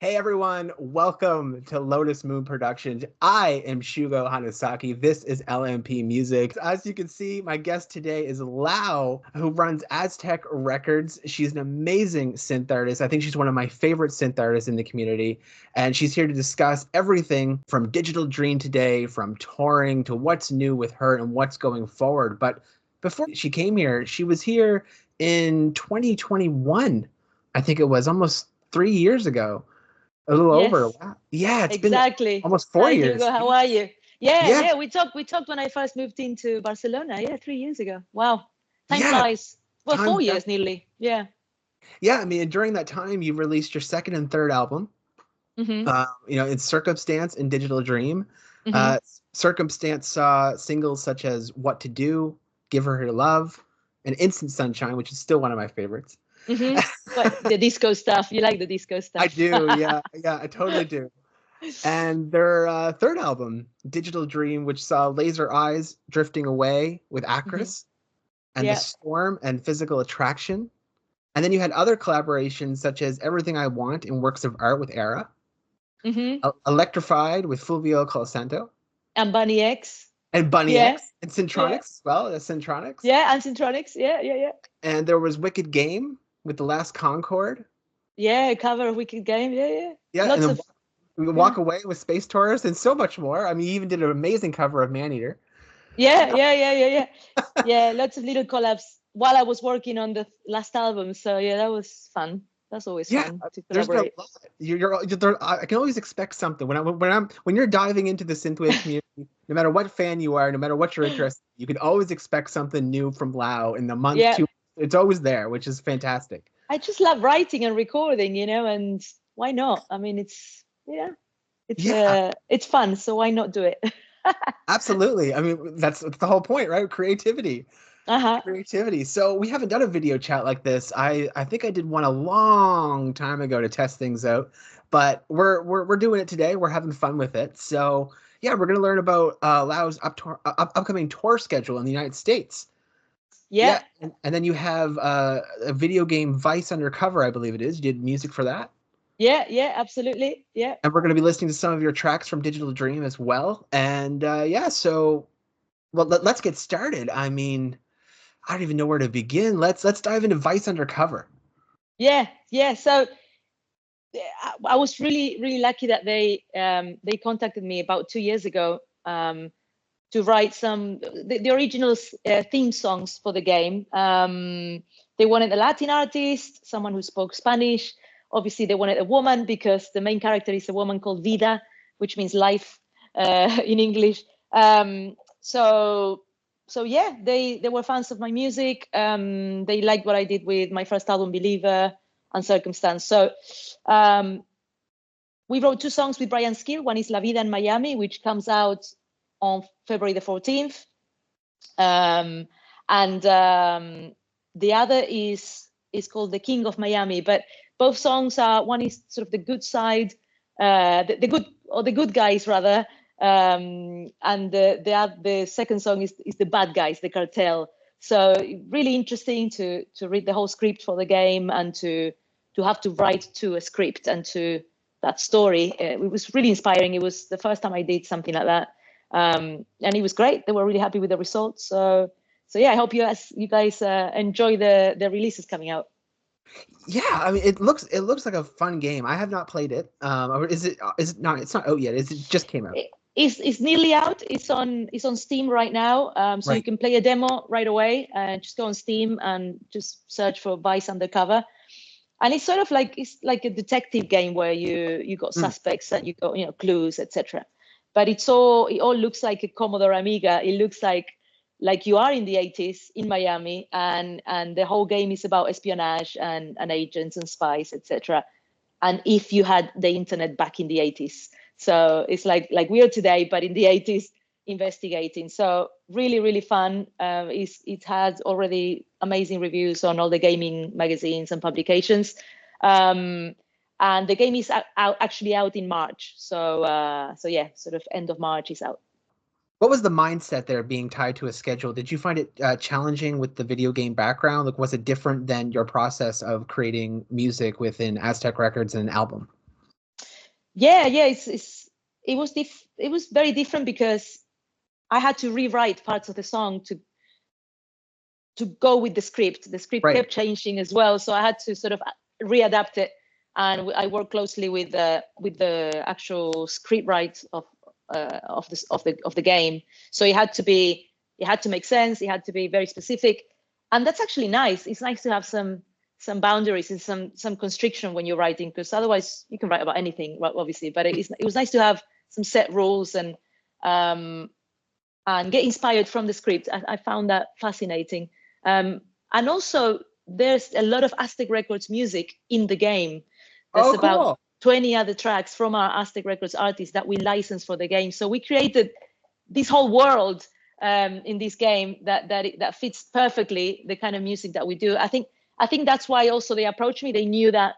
Hey everyone, welcome to Lotus Moon Productions. I am Shugo Hanasaki. This is LMP Music. As you can see, my guest today is Lau, who runs Aztec Records. She's an amazing synth artist. I think she's one of my favorite synth artists in the community. And she's here to discuss everything from Digital Dream today, from touring to what's new with her and what's going forward. But before she came here, she was here in 2021. I think it was almost 3 years ago. A little over. Yes, Wow. Yeah, it's been exactly. almost 4 years. Hi, Hugo. How are you? Yeah, Yeah, yeah. We talked when I first moved into Barcelona. Yeah, 3 years ago. Wow, time yeah. flies. Well, Time. 4 years nearly. Yeah. Yeah, I mean, and during that time, you released your second and third album. Mhm. In Circumstance and Digital Dream. Mhm. Circumstance saw singles such as What to Do, Give Her Her Love, and Instant Sunshine, which is still one of my favorites. Mhm. What the disco stuff? You like the disco I stuff? do, yeah, I totally do. And their third album, Digital Dream, which saw Laser Eyes Drifting Away with Mhm. Acris, and The Yeah. Storm and Physical Attraction. And then you had other collaborations such as Everything I Want in Works of Art with Era, Mhm. Electrified with Fulvio Colasanto, And Bunny X. and Bunny Yeah. X, and Yeah. Syntronics as well, Syntronics. Yeah. And Syntronics. Yeah. Yeah. Yeah. And there was Wicked Game with The Last Concord. Yeah. Cover of Wicked Game. Yeah. Yeah. Yeah, and Lots then of. We Yeah. Walk Away with Space Tourist and so much more. I mean, you even did an amazing cover of Maneater. Yeah. Yeah. Yeah. Yeah. Yeah. Yeah, lots of little collabs while I was working on the last album. So yeah, that was fun. That's always Yeah, fun to there's been a collaborate. lot. I can always expect something when you're diving into the synthwave community. No matter what fan you are, no matter what you're interested, you can always expect something new from Lau in the month, Yeah, 2. It's always there, which is fantastic. I just love writing and recording, and why not? I mean, Yeah, it's fun, so why not do it? absolutely. I mean, that's the whole point, right? Creativity. Uh-huh. Creativity. So we haven't done a video chat like this. I think I did one a long time ago to test things out, but we're doing it today. We're having fun with it. So yeah, we're gonna learn about Lau's upcoming tour schedule in the United States. Yeah, Yeah, and then you have a video game VICE Undercover, I believe it is. You did music for that, yeah, yeah, absolutely. Yeah. and we're gonna be listening to some of your tracks from Digital Dream as well. And yeah, so well, let's get started. I mean, I don't even know where to begin. Let's dive into VICE Undercover. Yeah, yeah. So I was really, really lucky that they contacted me about 2 years ago to write the original theme songs for the game. They wanted a Latin artist, someone who spoke Spanish. Obviously, they wanted a woman because the main character is a woman called Vida, which means life in English. So yeah, they were fans of my music. They liked what I did with my first album, Believer and Circumstance. So we wrote two songs with Brian Skill. One is La Vida in Miami, which comes out on February the 14th. And the other is called The King of Miami. But both songs are, one is sort of the good side, the good guys rather. And the second song is the bad guys, the cartel. So really interesting to read the whole script for the game and to have to write to a script and to that story. It was really inspiring. It was the first time I did something like that. And it was great. They were really happy with the results. So yeah, I hope you guys enjoy the releases coming out. Yeah, I mean, it looks like a fun game. I have not played it. Or is it not? It's not out yet. Is it just came out? It's nearly out. It's on Steam right now. So Right. you can play a demo right away and just go on Steam and just search for VICE Undercover. And it's sort of like a detective game where you got suspects and you got clues, etc. But it all looks like a Commodore Amiga. It looks like you are in the 80s in Miami, and the whole game is about espionage and agents and spies, etc. And if you had the internet back in the 80s, so it's like we are today, but in the 80s investigating. So really, really fun. It has already amazing reviews on all the gaming magazines and publications. And the game is actually out in March. So yeah, sort of end of March is out. What was the mindset there being tied to a schedule? Did you find it challenging with the video game background? Like, was it different than your process of creating music within Aztec Records and an album? Yeah. It was very different because I had to rewrite parts of the song to go with the script. The script Right. kept changing as well, so I had to sort of readapt it. And I worked closely with the actual script write of the game. So it had to make sense. It had to be very specific, and that's actually nice. It's nice to have some boundaries and some constriction when you're writing, because otherwise you can write about anything, obviously. But it was nice to have some set rules and get inspired from the script. I found that fascinating. And also, there's a lot of Aztec Records music in the game. There's about 20 other tracks from our Aztec Records artists that we licensed for the game. So we created this whole world in this game that fits perfectly the kind of music that we do. I think that's why also they approached me. They knew that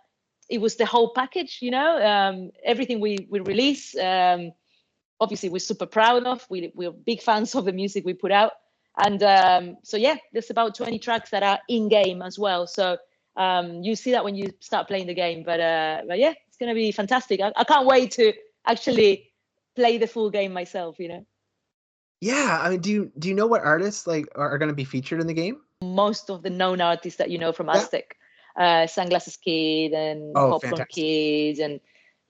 it was the whole package, everything we release. Obviously, we're super proud of. We're big fans of the music we put out. And so, yeah, there's about 20 tracks that are in-game as well. So you see that when you start playing the game. But yeah, it's going to be fantastic. I can't wait to actually play the full game myself, Yeah, I mean, do you know what artists like are going to be featured in the game? Most of the known artists that you know from Aztec, Sunglasses Kid and Popcorn Kid and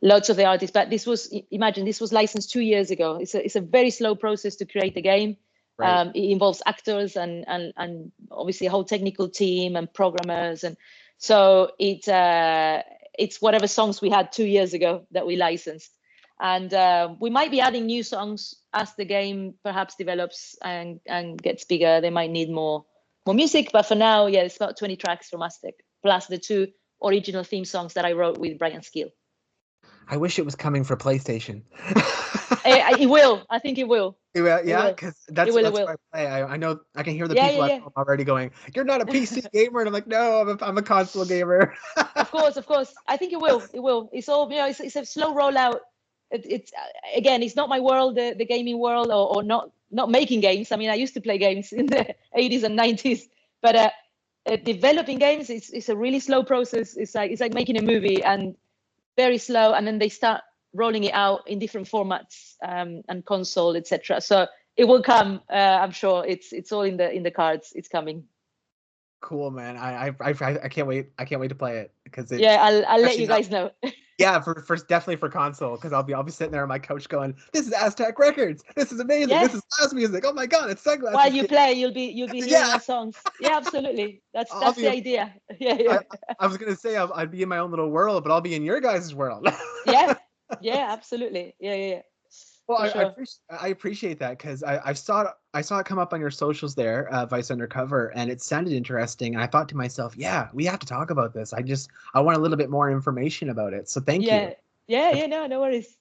lots of the artists. But this was licensed 2 years ago. It's a very slow process to create the game. Right. It involves actors and obviously a whole technical team and programmers, and so it's whatever songs we had 2 years ago that we licensed. And we might be adding new songs as the game perhaps develops and gets bigger. They might need more music, but for now, yeah, it's about 20 tracks from Aztec, plus the 2 original theme songs that I wrote with Brian Skill. I wish it was coming for PlayStation. It will. I think it will. Yeah, because that's what I play. I know I can hear the people at home already going, "You're not a PC gamer," and I'm like, "No, I'm a console gamer." Of course. I think it will. It's all it's a slow rollout. It's again, it's not my world, the gaming world, or not making games. I mean, I used to play games in the 80s and 90s, but developing games is a really slow process. It's like making a movie, and very slow, and then they start rolling it out in different formats and console, etc. So it will come. I'm sure it's all in the cards. It's coming. Cool, man. I can't wait. I can't wait to play it because I'll let you guys know. Yeah, for definitely for console, because I'll be sitting there on my couch going, "This is Aztec Records. This is amazing. Yeah. This is house music. Oh my god, it's Sunglasses." While you play, you'll be hearing our songs. Yeah, absolutely. That's the idea. Yeah. I was gonna say I'd be in my own little world, but I'll be in your guys' world. Yeah, absolutely. Yeah. Well, I appreciate that, because I saw it come up on your socials there, VICE Undercover, and it sounded interesting. And I thought to myself, yeah, we have to talk about this. I want a little bit more information about it. So thank you. Yeah. No worries.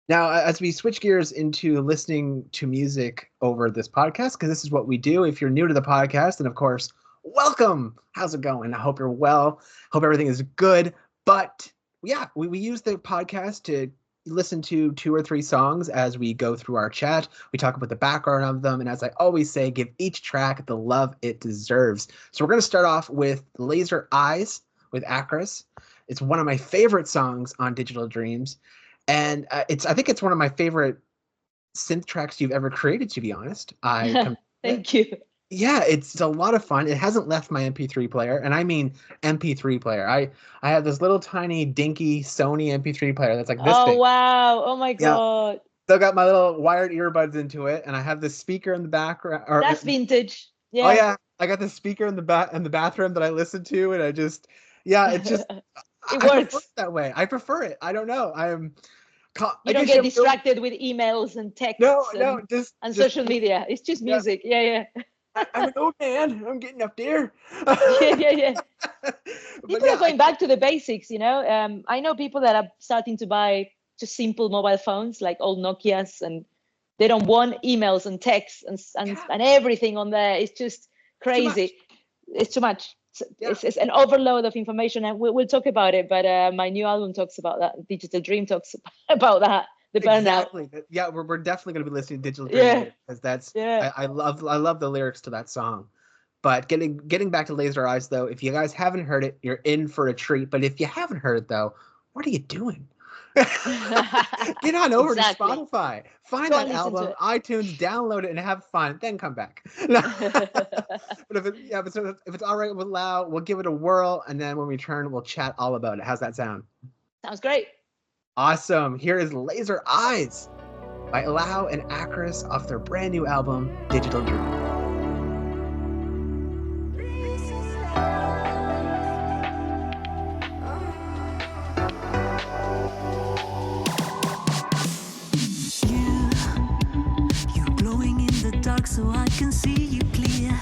Now, as we switch gears into listening to music over this podcast, because this is what we do. If you're new to the podcast, then of course, welcome. How's it going? I hope you're well. Hope everything is good. But yeah, we use the podcast to listen to 2 or 3 songs as we go through our chat. We talk about the background of them, and as I always say, give each track the love it deserves. So we're going to start off with Laser Eyes with Acris. It's one of my favorite songs on Digital Dreams, and I think it's one of my favorite synth tracks you've ever created, to be honest. Thank you. Yeah, it's a lot of fun. It hasn't left my MP3 player, and I mean MP3 player. I have this little tiny dinky Sony MP3 player that's like this big. Oh wow! Oh my god! Yeah. Still got my little wired earbuds into it, and I have this speaker in the background. That's vintage. Yeah. Oh yeah, I got the speaker in the bathroom that I listen to, and it just it works that way. I prefer it. I don't know. You don't get distracted with emails and texts. And social media. It's just music. Yeah. I'm an old man. I'm getting up there. Yeah. People are going back to the basics, I know people that are starting to buy just simple mobile phones, like old Nokias, and they don't want emails and texts and everything on there. It's just crazy. It's too much. It's an overload of information, and we'll talk about it. But my new album talks about that. Digital Dream talks about that. The burnout. Exactly. Yeah, we're definitely going to be listening to Digital Dream, because that's I love the lyrics to that song. But getting back to Laser Eyes, though, if you guys haven't heard it, you're in for a treat. But if you haven't heard it, though, what are you doing? Get on over Exactly. to Spotify, find Go that and listen to album, it. iTunes, download it, and have fun. Then come back. But if it's all right with Lau, we'll give it a whirl, and then when we return, we'll chat all about it. How's that sound? Sounds great. Awesome. Here is Laser Eyes by Lau and Acris off their brand new album, Digital Dream. So I can see you clear.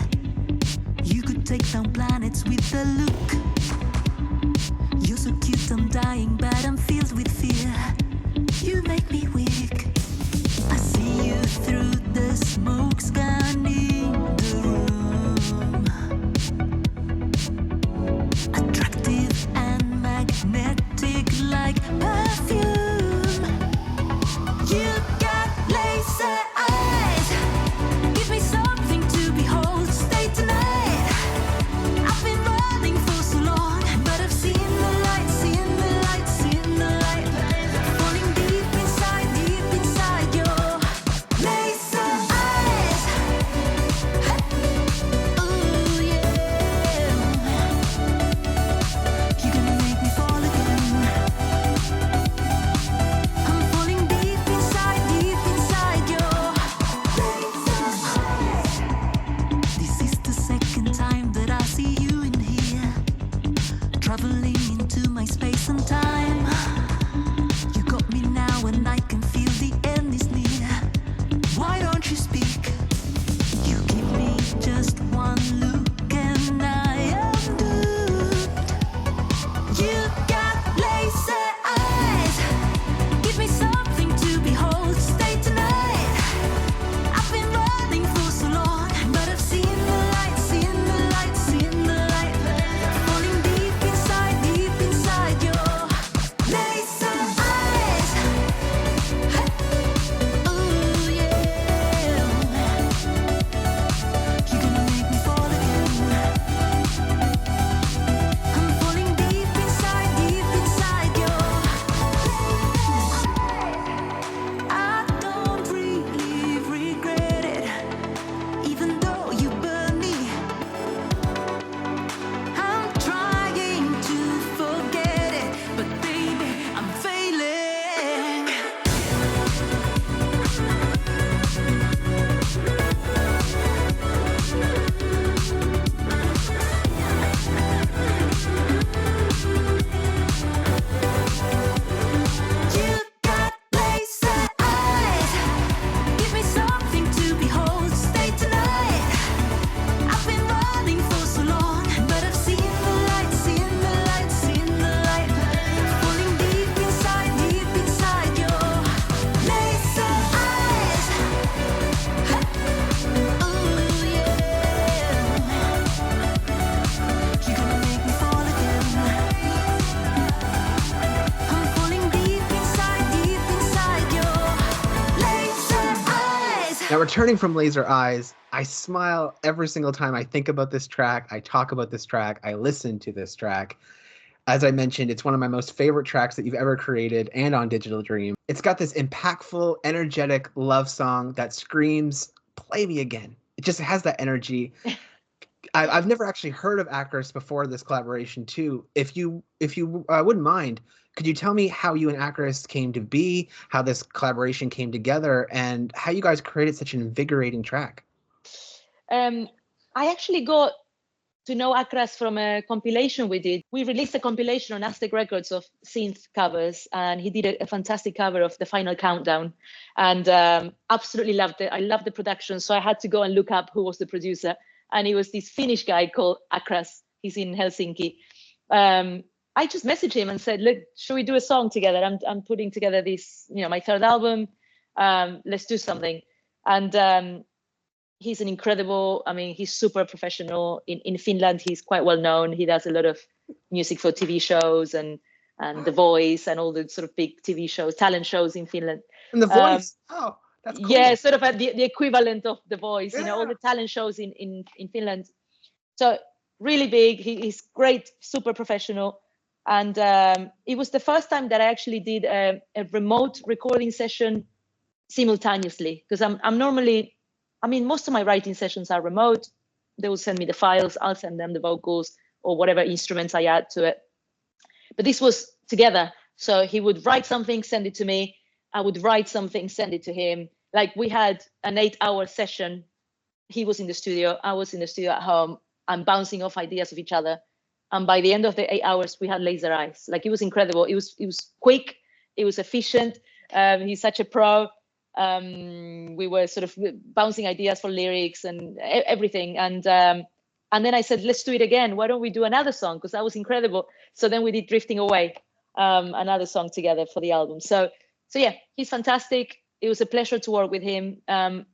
You could take down planets with a look. You're so cute, I'm dying, but I'm filled with fear. You make me weak. I see you through the smoke, scanning the room. Attractive and magnetic like perfume. You got laser eyes. Give me something to behold. Stay tonight. I've been running for so long, but I've seen the light, seen the light, seen the light. Falling deep inside your laser eyes. Ooh yeah. You're gonna make me fall again. I'm falling deep inside your laser eyes. This is the second time that I see you in here, traveling into my space and time. You got me now and I can feel the end is near. Why don't you speak? You give me just one look and I am doomed. You got laser eyes. Give me something to behold. Stay tonight. I've been running for so long, but I've seen the light, seen the light, seen the light. Falling deep inside your laser eyes. Ooh yeah. You're gonna make me fall again. I'm falling deep inside your I don't really regret it, even though you burn me. I'm trying to forget it, but baby, I'm failing. You got laser eyes. Give me something to behold. Stay tonight. I've been running for so long, but I've seen the light, seen the light, seen the light. Falling deep inside your laser eyes. Ooh yeah. You're gonna make me fall again. I'm falling deep inside your laser eyes. Now, returning from Laser Eyes, I smile every single time I think about this track, I talk about this track, I listen to this track. As I mentioned, it's one of my most favorite tracks that you've ever created and on Digital Dream. It's got this impactful, energetic love song that screams, play me again. It just has that energy. I've never actually heard of Acris before this collaboration too. If you wouldn't mind, could you tell me how you and Acris came to be, how this collaboration came together, and how you guys created such an invigorating track? I actually got to know Acras from a compilation we did. We released a compilation on Aztec Records of synth covers, and he did a fantastic cover of The Final Countdown, and absolutely loved it. I loved the production, so I had to go and look up who was the producer, and it was this Finnish guy called Acras. He's in Helsinki. I just messaged him and said, look, should we do a song together? I'm putting together this, my third album. Let's do something. And he's an incredible, he's super professional. In Finland, he's quite well known. He does a lot of music for TV shows and The Voice and all the sort of big TV shows, talent shows in Finland. And The Voice, that's cool. Yeah, sort of the equivalent of The Voice, all the talent shows in Finland. So really big, he's great, super professional. And it was the first time that I actually did a remote recording session simultaneously, because I'm normally, I mean, most of my writing sessions are remote. They will send me the files, I'll send them the vocals or whatever instruments I add to it. But this was together. So he would write something, send it to me. I would write something, send it to him. Like we had an 8-hour session. He was in the studio, I was in the studio at home. I'm bouncing off ideas of each other. And by the end of the 8 hours, we had laser eyes. Like it was incredible. It was quick. It was efficient. He's such a pro. We were sort of bouncing ideas for lyrics and everything. And then I said, let's do it again. Why don't we do another song? Because that was incredible. So then we did Drifting Away, another song together for the album. So yeah, he's fantastic. It was a pleasure to work with him. And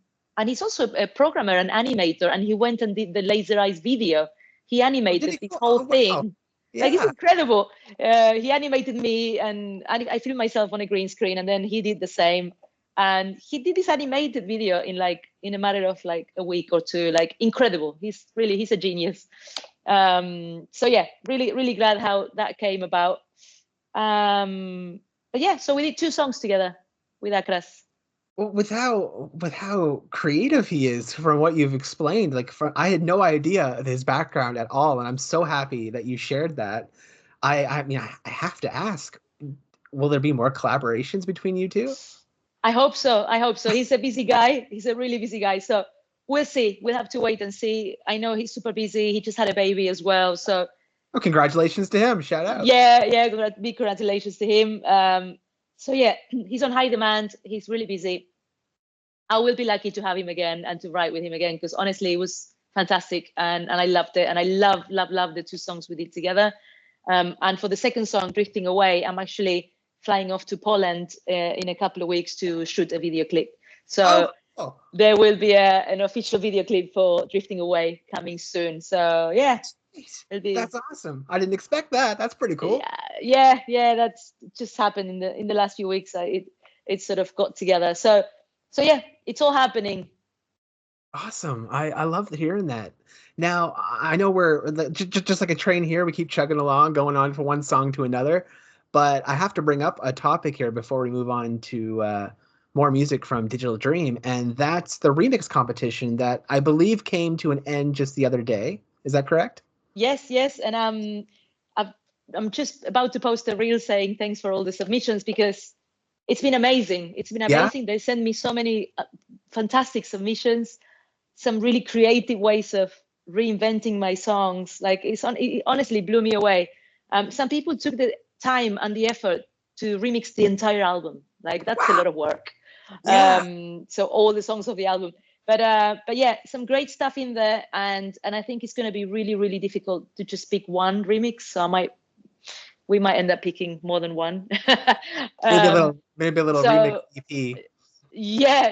he's also a programmer and animator. And he went and did the Laser Eyes video. He animated this whole thing. Yeah. Like, it's incredible. He animated me, and I filmed myself on a green screen, and then he did the same. And he did this animated video in a matter of like a week or two. Like, incredible. He's a genius. So yeah, really glad how that came about. But yeah, so we did 2 songs together with Acras. Well, with how creative he is, from what you've explained, I had no idea of his background at all, and I'm so happy that you shared that. I mean, I have to ask, will there be more collaborations between you two? I hope so. He's a busy guy. He's a really busy guy. So we'll see. We'll have to wait and see. I know he's super busy. He just had a baby as well. So congratulations to him. Shout out. Yeah. Big congratulations to him. So yeah, he's on high demand. He's really busy. I will be lucky to have him again and to write with him again, because honestly, it was fantastic, and I loved it. And I love the 2 songs we did together. And for the second song, Drifting Away, I'm actually flying off to Poland in a couple of weeks to shoot a video clip. So there will be an official video clip for Drifting Away coming soon. So yeah. That's awesome. I didn't expect that. That's pretty cool. Yeah. That's just happened in the last few weeks. It sort of got together. So yeah, it's all happening. Awesome. I love hearing that. Now, I know we're just like a train here. We keep chugging along, going on from one song to another. But I have to bring up a topic here before we move on to more music from Digital Dream, and that's the remix competition that I believe came to an end just the other day. Is that correct? Yes, and I'm just about to post a reel saying thanks for all the submissions, because it's been amazing. Yeah. They sent me so many fantastic submissions, some really creative ways of reinventing my songs. Like it honestly blew me away. Some people took the time and the effort to remix the entire album. Like, that's a lot of work. Yeah. So all the songs of the album. But yeah, some great stuff in there, and I think it's going to be really difficult to just pick one remix. So we might end up picking more than one. maybe a little remix EP. Yeah.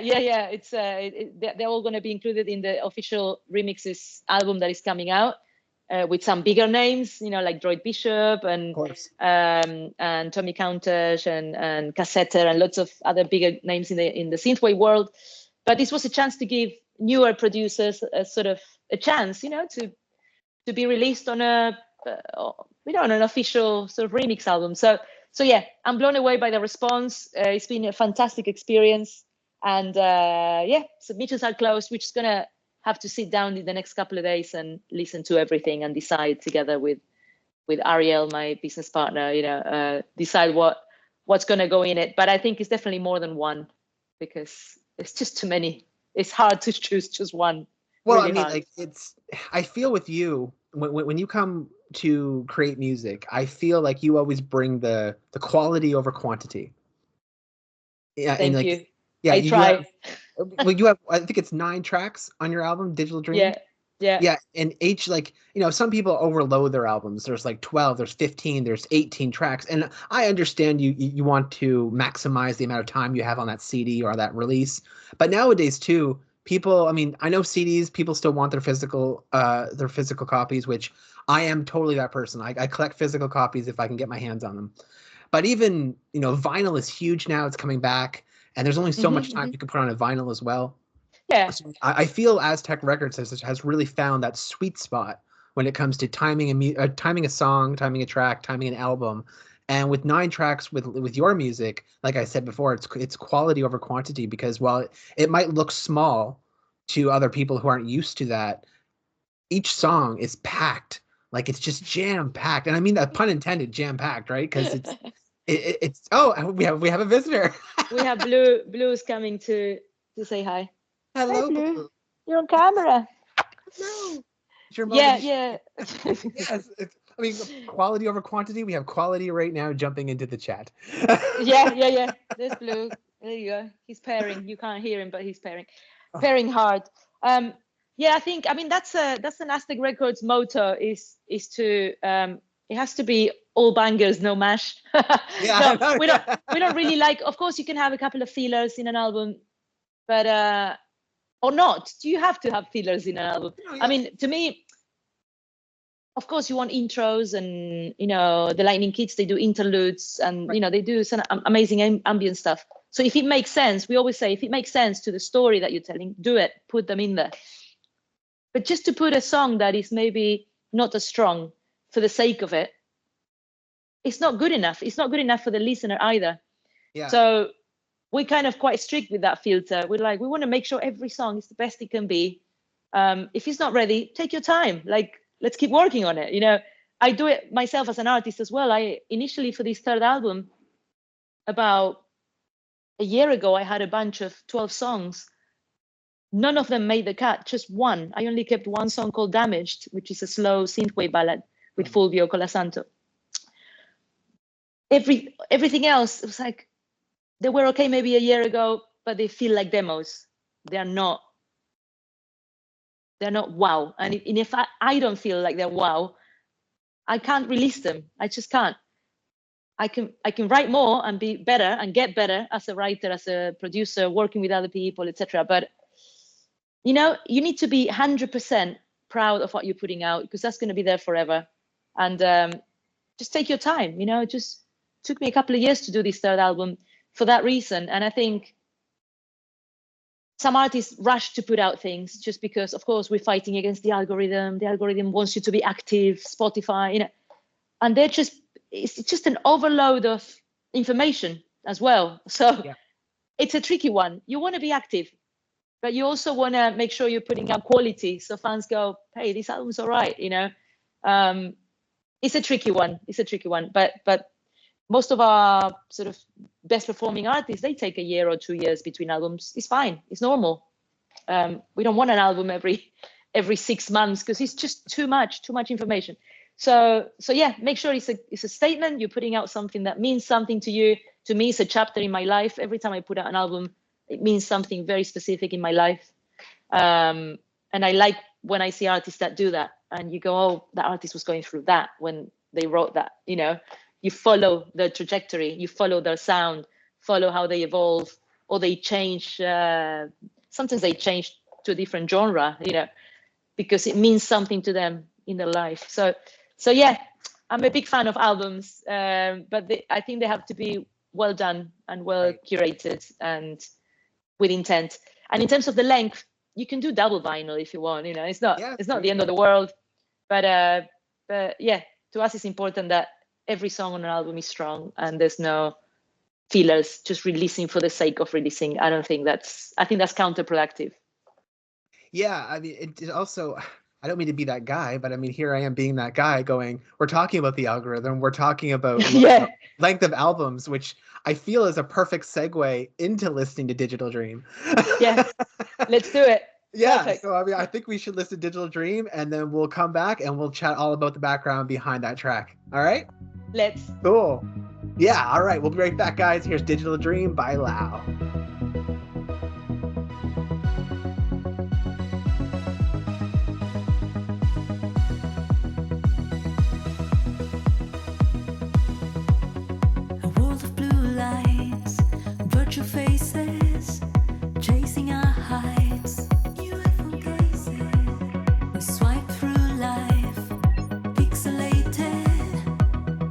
It's they're all going to be included in the official remixes album that is coming out, with some bigger names, like Droid Bishop and Tommy Countach and Cassetter and lots of other bigger names in the synthwave world. But this was a chance to give newer producers a sort of a chance, to be released on an official sort of remix album. So yeah, I'm blown away by the response. It's been a fantastic experience, and yeah, submissions are closed. We're just gonna have to sit down in the next couple of days and listen to everything and decide together with Ariel, my business partner. Decide what's gonna go in it. But I think it's definitely more than one, because it's just too many. It's hard to choose just one. Well, really I mean, hard. I feel with you, when you come to create music, I feel like you always bring the quality over quantity. Yeah, Thank you. Yeah, I try. You have, I think it's 9 tracks on your album, Digital Dream. Yeah. And each, some people overload their albums. There's 12, there's 15, there's 18 tracks. And I understand you want to maximize the amount of time you have on that CD or that release. But nowadays too, people, I mean, I know CDs, people still want their physical copies, which I am totally that person. I collect physical copies if I can get my hands on them. But even, vinyl is huge now. It's coming back. And there's only so much time you can put on a vinyl as well. Yeah. So I feel Aztec Records has really found that sweet spot when it comes to timing a song, timing a track, timing an album. And with 9 tracks with your music, like I said before, it's quality over quantity, because while it might look small to other people who aren't used to that, each song is packed. Like, it's just jam packed, and I mean that pun intended, jam packed, right? Because it's oh, we have a visitor. We have Blue's coming to say hi. Hello, Hi, Blue. Blue. You're on camera. No. It's your Yeah, moment. yeah. Yes, I mean, quality over quantity. We have quality right now jumping into the chat. yeah. There's Blue. There you go. He's pairing. You can't hear him, but he's pairing hard. Yeah, I mean that's an Aztec Records motto is to it has to be all bangers, no mash. Yeah, no, we don't really like. Of course, you can have a couple of fillers in an album, but or not. Do you have to have fillers in an album? No, yeah. I mean, to me, of course, you want intros, and the Lightning Kids, they do interludes, and Right. they do some amazing ambient stuff. So if it makes sense, we always say, if it makes sense to the story that you're telling, do it, put them in there. But just to put a song that is maybe not as strong for the sake of it, it's not good enough. It's not good enough for the listener either. Yeah. So we're kind of quite strict with that filter. We're like, we want to make sure every song is the best it can be. If it's not ready, take your time. Like, let's keep working on it. I do it myself as an artist as well. I initially, for this third album, about a year ago, I had a bunch of 12 songs. None of them made the cut, just one. I only kept one song called Damaged, which is a slow synthwave ballad with Fulvio Colasanto. Everything else, it was like, they were okay maybe a year ago, but they feel like demos. They're not wow. And if I don't feel like they're wow, I can't release them. I just can't. I can write more and be better and get better as a writer, as a producer, working with other people, etc. But you need to be 100% proud of what you're putting out, because that's going to be there forever. And just take your time. It just took me a couple of years to do this third album for that reason. And I think some artists rush to put out things just because, of course, we're fighting against the algorithm. The algorithm wants you to be active, Spotify, and it's just an overload of information as well. So yeah. It's a tricky one. You want to be active, but you also want to make sure you're putting out quality, so fans go, hey, this album's all right. It's a tricky one. But most of our sort of best performing artists, they take a year or 2 years between albums. It's fine. It's normal. We don't want an album every 6 months, because it's just too much information. So yeah, make sure it's a statement. You're putting out something that means something to you. To me, it's a chapter in my life. Every time I put out an album, it means something very specific in my life. And I like when I see artists that do that, and you go, oh, that artist was going through that when they wrote that. You follow the trajectory, you follow their sound, follow how they evolve, or they change. Sometimes they change to a different genre, because it means something to them in their life. So yeah, I'm a big fan of albums, but I think they have to be well done and well curated and with intent. And in terms of the length, you can do double vinyl if you want. It's not the end of the world, but yeah, to us it's important that every song on an album is strong and there's no fillers, just releasing for the sake of releasing. I think that's counterproductive. Yeah, I mean, it also, I don't mean to be that guy, but I mean, here I am being that guy going, we're talking about the algorithm, we're talking about length of albums, which I feel is a perfect segue into listening to Digital Dream. Yeah, let's do it. Yeah, Perfect. so I mean, I think we should listen to Digital Dream, and then we'll come back and we'll chat all about the background behind that track. All right? Let's. Cool. Yeah, all right. We'll be right back, guys. Here's Digital Dream by Lau. A world of blue lights, virtual faces, chasing our heights. UFO gazing, we swipe through life, pixelated,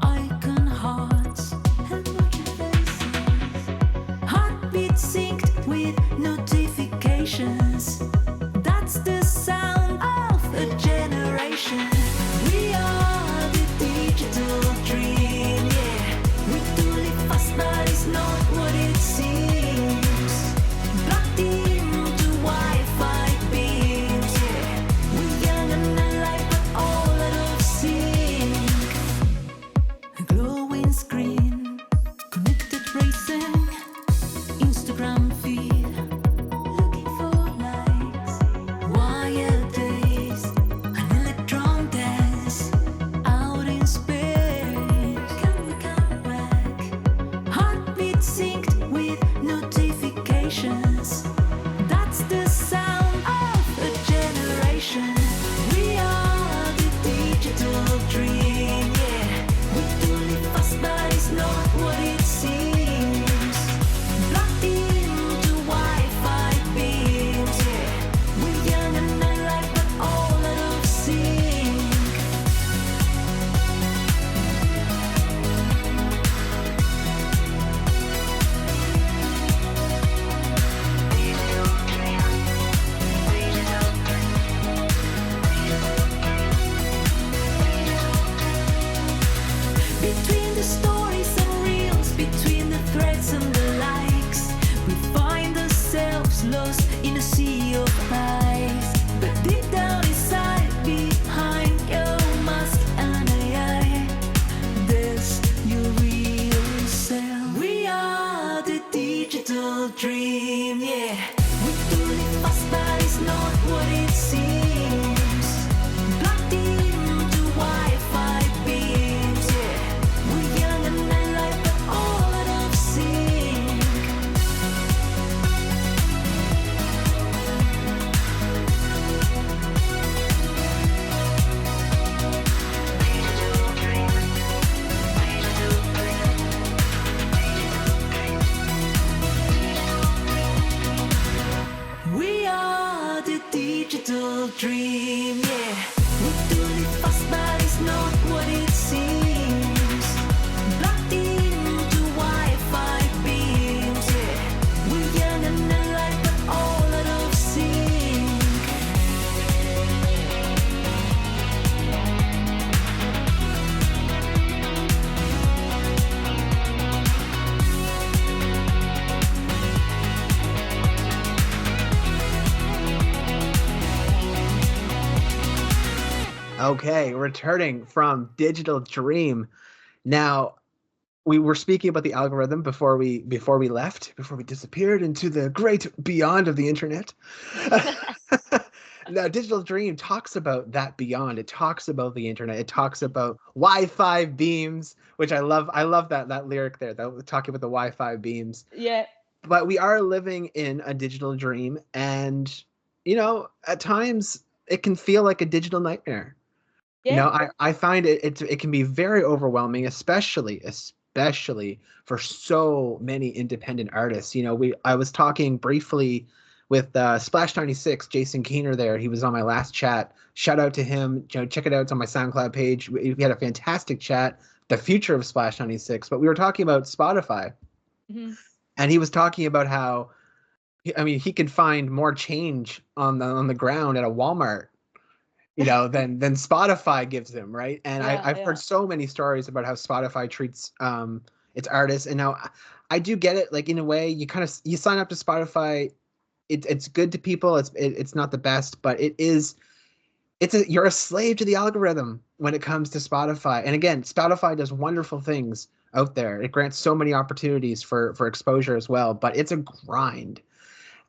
icon hearts, emoji faces, heartbeat. synced with notifications. That's the sound of a generation. We are the digital dream, yeah. We do live fast, but it's not what it seems. Plugged into Wi-Fi beams, yeah. We're young and alive, but all out of sync. Between the stories and reels, between the threads and the likes, we find ourselves lost in a sea of eyes. But deep down inside, behind your mask and AI, there's your real self. We are the digital dream, yeah. We do live fast, but it's not what it seems. Plugged into Wi-Fi beams, yeah. We're young and alive, but all out of sync. We are the digital dream, yeah. We do live fast, but it's not what it seems. Plugged into Wi-Fi beams, yeah. We're young and alive, but all out of sync. Okay, returning from Digital Dream. Now, we were speaking about the algorithm before we disappeared into the great beyond of the internet. Now, Digital Dream talks about that beyond. It talks about the internet. It talks about Wi-Fi beams, which I love. I love that lyric there. That talking about the Wi-Fi beams. Yeah. But we are living in a digital dream, and at times it can feel like a digital nightmare. Yeah. I find it can be very overwhelming, especially for so many independent artists. I was talking briefly with Splash 96, Jason Keener there. He was on my last chat. Shout out to him. Check it out. It's on my SoundCloud page. We had a fantastic chat, the future of Splash 96. But we were talking about Spotify. Mm-hmm. And he was talking about how, he can find more change on the ground at a Walmart, than Spotify gives him, right? And I've heard so many stories about how Spotify treats its artists. And now I do get it. Like, in a way, you sign up to Spotify. It's good to people. It's not the best, but you're a slave to the algorithm when it comes to Spotify. And again, Spotify does wonderful things out there. It grants so many opportunities for exposure as well, but it's a grind.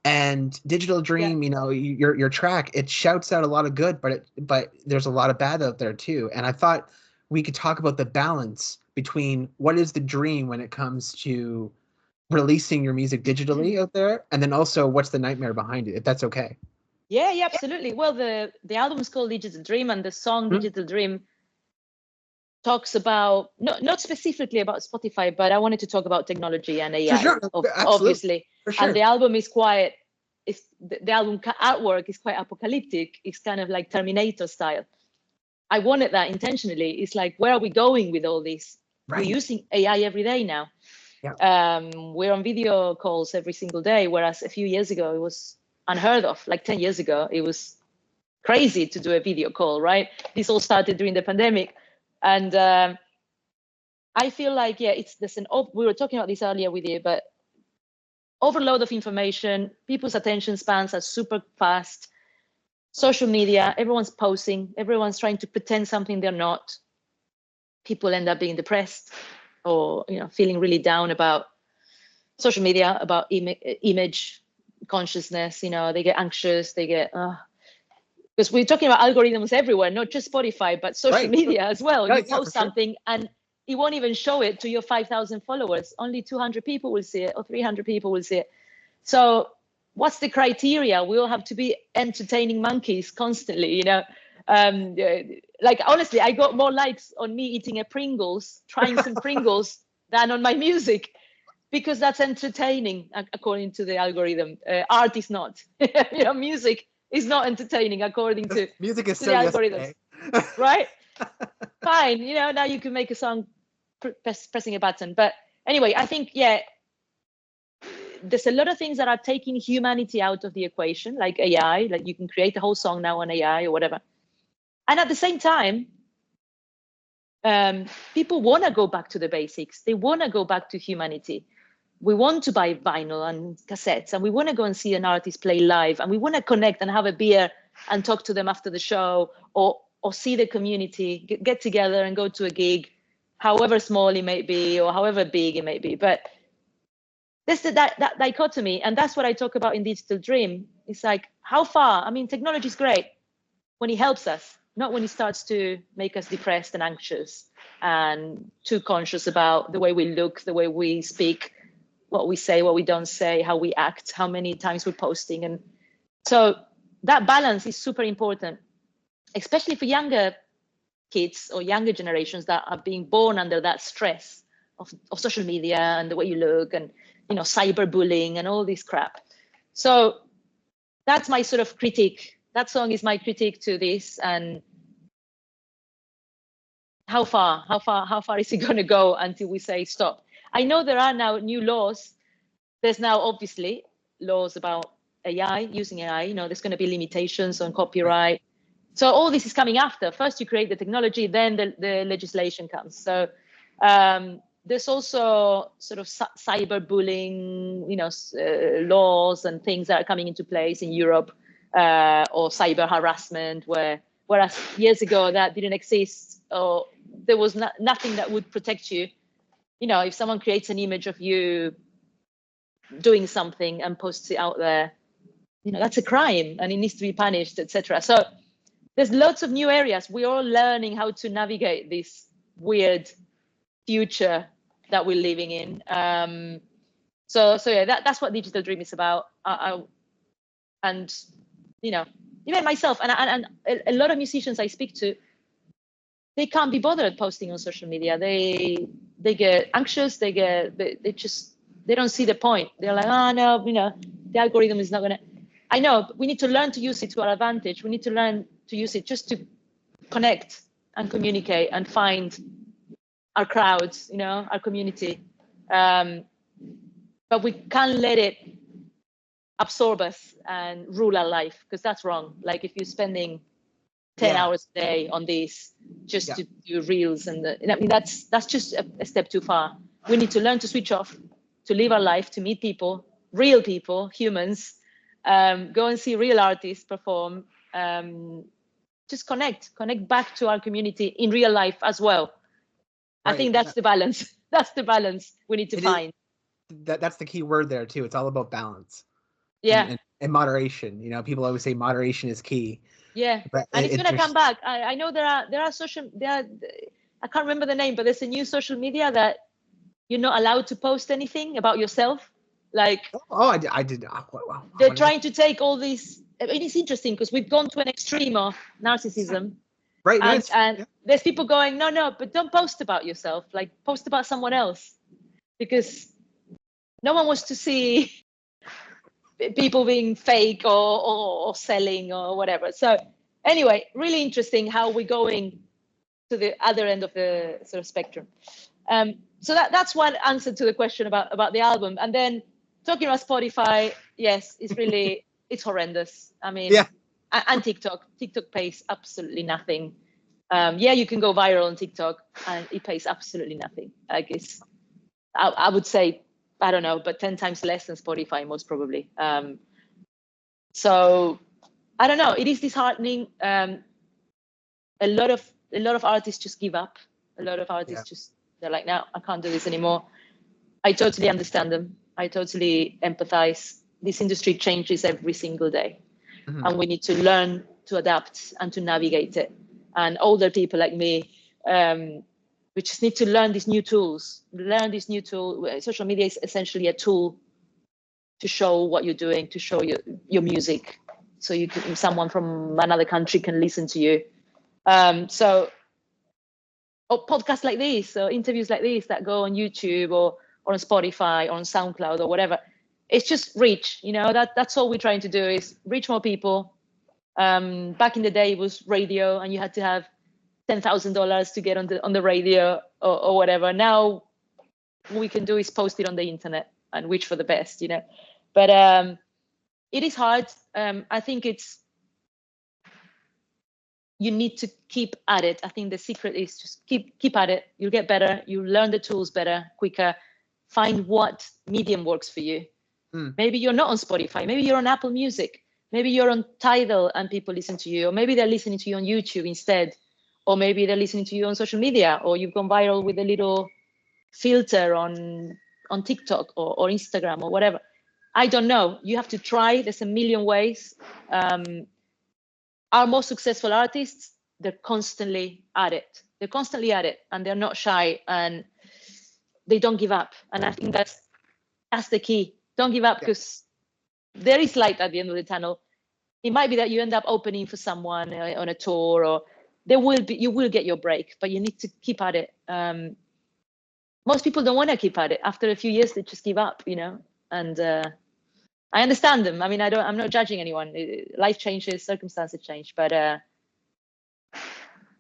And Digital Dream, your track, it shouts out a lot of good, but there's a lot of bad out there too. And I thought we could talk about the balance between what is the dream when it comes to releasing your music digitally out there, and then also what's the nightmare behind it, if that's okay. Yeah, absolutely. Well, the album is called Digital Dream, and the song Digital Dream talks about not specifically about Spotify, but I wanted to talk about technology and AI, sure. Obviously. For sure. And the album is the album artwork is quite apocalyptic. It's kind of like Terminator style. I wanted that intentionally. It's like, where are we going with all this? Right. We're using AI every day now. Yeah. We're on video calls every single day, whereas a few years ago it was unheard of. Like 10 years ago, it was crazy to do a video call, right? This all started during the pandemic. And I feel like, we were talking about this earlier with you, but overload of information, people's attention spans are super fast. Social media, everyone's posting, everyone's trying to pretend something they're not. People end up being depressed or feeling really down about social media, about image consciousness. They get anxious, they get because we're talking about algorithms everywhere, not just Spotify, but social media as well. You post something and it won't even show it to your 5,000 followers. Only 200 people will see it, or 300 people will see it. So what's the criteria? We all have to be entertaining monkeys constantly, you know. Like, honestly, I got more likes on me eating a Pringles, trying some Pringles, than on my music, because that's entertaining according to the algorithm. Art is not. You know, music is not entertaining according to music is to so the algorithms, yesterday. right? Fine, you know, now you can make a song pressing a button. But anyway, I think, yeah, there's a lot of things that are taking humanity out of the equation, like AI. Like, you can create a whole song now on AI or whatever. And at the same time, people want to go back to the basics. They want to go back to humanity. We want to buy vinyl and cassettes, and we want to go and see an artist play live, and we want to connect and have a beer and talk to them after the show, or see the community, get together and go to a gig, however small it may be or however big it may be. But there's that dichotomy, and that's what I talk about in Digital Dream. It's like, how far? I mean, technology is great when it helps us, not when it starts to make us depressed and anxious and too conscious about the way we look, the way we speak, what we say, what we don't say, how we act, how many times we're posting. And so that balance is super important, especially for younger kids or younger generations that are being born under that stress of social media and the way you look, and, you know, cyberbullying and all this crap. So that's my sort of critique. That song is my critique to this. And how far is it going to go until we say stop? I know there are now new laws. There's now obviously laws about AI, using AI. You know, there's going to be limitations on copyright. So all this is coming after. First you create the technology, then the legislation comes. So there's also sort of cyberbullying, you know, laws and things that are coming into place in Europe, or cyber harassment, whereas years ago that didn't exist, or there was nothing that would protect you. You know, if someone creates an image of you doing something and posts it out there, you know, that's a crime and it needs to be punished, etc. So there's lots of new areas. We're all learning how to navigate this weird future that we're living in. So yeah, that's what Digital Dream is about. And, you know, even myself and a lot of musicians I speak to, they can't be bothered posting on social media. They get anxious. They don't see the point. They're like, oh no, you know, the algorithm is not gonna. I know, but we need to learn to use it to our advantage. We need to learn to use it just to connect and communicate and find our crowds, you know, our community. But we can't let it absorb us and rule our life, because that's wrong. Like, if you're spending 10 hours a day on this just to do reels, and I mean, that's just a step too far. We need to learn to switch off, to live our life, to meet people, real people, humans, go and see real artists perform, just connect back to our community in real life as well. Right. I think that's the balance. That's the balance we need to find. That's the key word there too. It's all about balance. Yeah. And moderation. You know, people always say moderation is key. Yeah, but and it's gonna come back. I know there are I can't remember the name, but there's a new social media that you're not allowed to post anything about yourself. Like, I did. Wow. They're trying to take all these. I mean, it's interesting because we've gone to an extreme of narcissism. Right. And there's people going, no, but don't post about yourself. Like, post about someone else, because no one wants to see people being fake or selling or whatever. So anyway, really interesting how we're going to the other end of the sort of spectrum. So that's one answer to the question about the album. And then talking about Spotify, yes, it's really, it's horrendous. I mean, and TikTok pays absolutely nothing. You can go viral on TikTok and it pays absolutely nothing. Like, it's, I would say, I don't know, but 10 times less than Spotify, most probably. So I don't know. It is disheartening. A lot of artists just give up. A lot of artists they're like, no, I can't do this anymore. I totally understand them. I totally empathize. This industry changes every single day, and we need to learn to adapt and to navigate it. And older people like me, we We just need to learn these new tools. Social media is essentially a tool to show what you're doing, to show your music, so someone from another country can listen to you. Or podcasts like this, or interviews like this that go on YouTube or on Spotify or on SoundCloud or whatever. It's just reach, that's all we're trying to do, is reach more people. Back in the day, it was radio, and you had to have $10,000 to get on the radio or whatever. Now, what we can do is post it on the internet and wish for the best, But it is hard. I think you need to keep at it. I think the secret is just keep at it. You'll get better. You'll learn the tools better, quicker. Find what medium works for you. Maybe you're not on Spotify. Maybe you're on Apple Music. Maybe you're on Tidal and people listen to you. Or maybe they're listening to you on YouTube instead. Or maybe they're listening to you on social media. Or you've gone viral with a little filter on TikTok or Instagram or whatever. I don't know. You have to try. There's a million ways. Our most successful artists, they're constantly at it. And they're not shy, and they don't give up. And I think that's the key. Don't give up, because there is light at the end of the tunnel. It might be that you end up opening for someone on a tour, or you will get your break, but you need to keep at it. Most people don't want to keep at it. After a few years, they just give up, and I understand them. I mean, I'm not judging anyone. Life changes, circumstances change, but